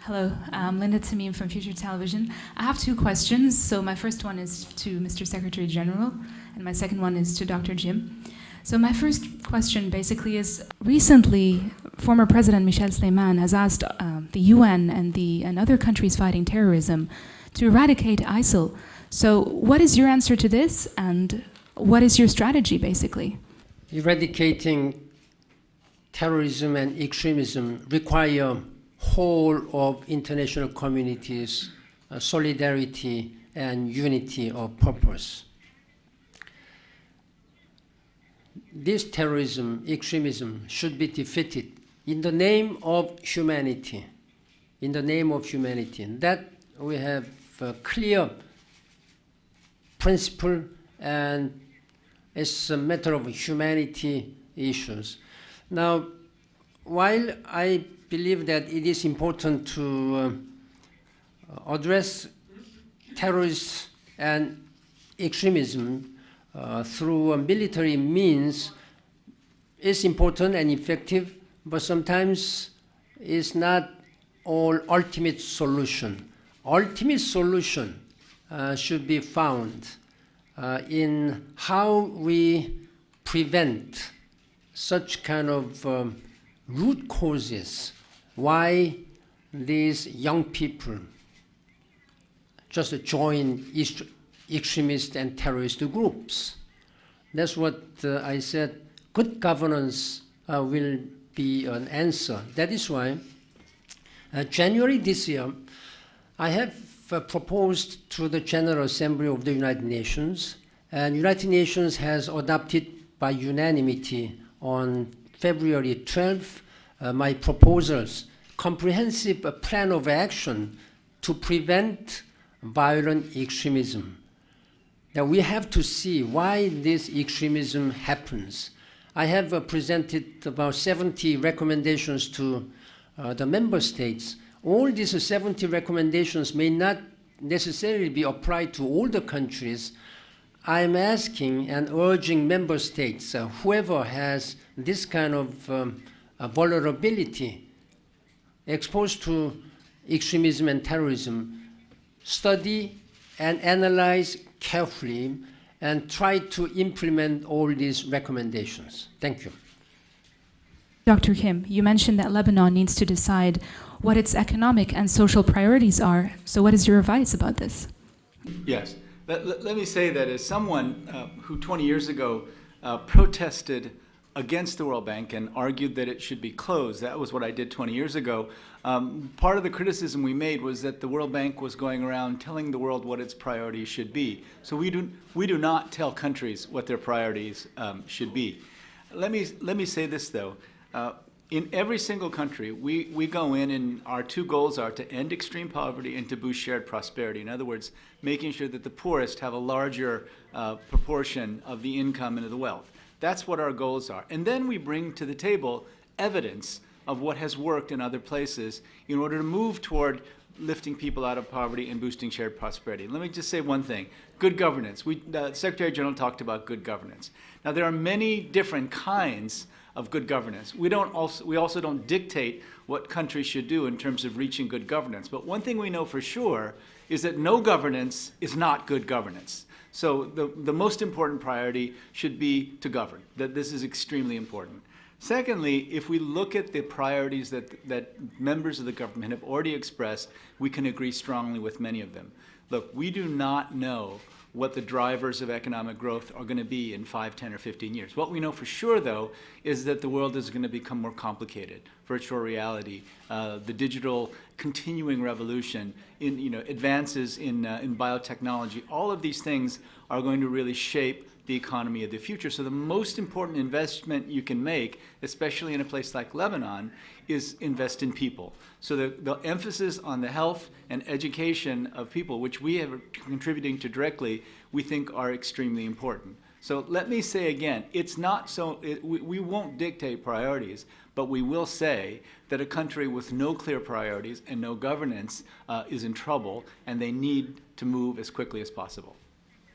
Hello, I'm Linda Tamim from Future Television. I have two questions. So my first one is to Mr. Secretary General, and my second one is to Dr. Jim. So my first question basically is, recently, former President Michel Sleiman has asked the UN and other countries fighting terrorism to eradicate ISIL. So what is your answer to this, and what is your strategy, basically? Eradicating terrorism and extremism require whole of international communities, solidarity and unity of purpose. This terrorism, extremism should be defeated in the name of humanity. In the name of humanity. And that we have a clear principle, and it's a matter of humanity issues. Now, while I believe that it is important to address terrorism and extremism through military means, is important and effective, but sometimes it's not all ultimate solution. Ultimate solution should be found in how we prevent such kind of root causes why these young people just join extremist and terrorist groups. That's what I said. Good governance will be an answer. That is why January this year, I have proposed to the General Assembly of the United Nations, and United Nations has adopted by unanimity on February 12th my proposals, comprehensive plan of action to prevent violent extremism. Now we have to see why this extremism happens. I have presented about 70 recommendations to the member states. All these 70 recommendations may not necessarily be applied to all the countries. I'm asking and urging member states, whoever has this kind of vulnerability exposed to extremism and terrorism, study and analyze carefully and try to implement all these recommendations. Thank you. Dr. Kim, you mentioned that Lebanon needs to decide what its economic and social priorities are. So what is your advice about this? Yes. Let me say that as someone who 20 years ago protested against the World Bank and argued that it should be closed, that was what I did 20 years ago. Part of the criticism we made was that the World Bank was going around telling the world what its priorities should be. So we do not tell countries what their priorities should be. Let me say this though. In every single country, we go in and our two goals are to end extreme poverty and to boost shared prosperity. In other words, making sure that the poorest have a larger proportion of the income and of the wealth. That's what our goals are. And then we bring to the table evidence of what has worked in other places in order to move toward lifting people out of poverty and boosting shared prosperity. Let me just say one thing. Good governance. The Secretary General talked about good governance. Now, there are many different kinds of good governance. We also don't dictate what countries should do in terms of reaching good governance. But one thing we know for sure is that no governance is not good governance. So the most important priority should be to govern. That this is extremely important. Secondly, if we look at the priorities that members of the government have already expressed, we can agree strongly with many of them. Look, we do not know what the drivers of economic growth are going to be in 5, 10, or 15 years. What we know for sure, though, is that the world is going to become more complicated. Virtual reality, the digital continuing revolution, advances in biotechnology, all of these things are going to really shape the economy of the future. So the most important investment you can make, especially in a place like Lebanon, is invest in people. So the emphasis on the health and education of people, which we are contributing to directly, we think are extremely important. So let me say again, it's not so, we won't dictate priorities, but we will say that a country with no clear priorities and no governance is in trouble, and they need to move as quickly as possible.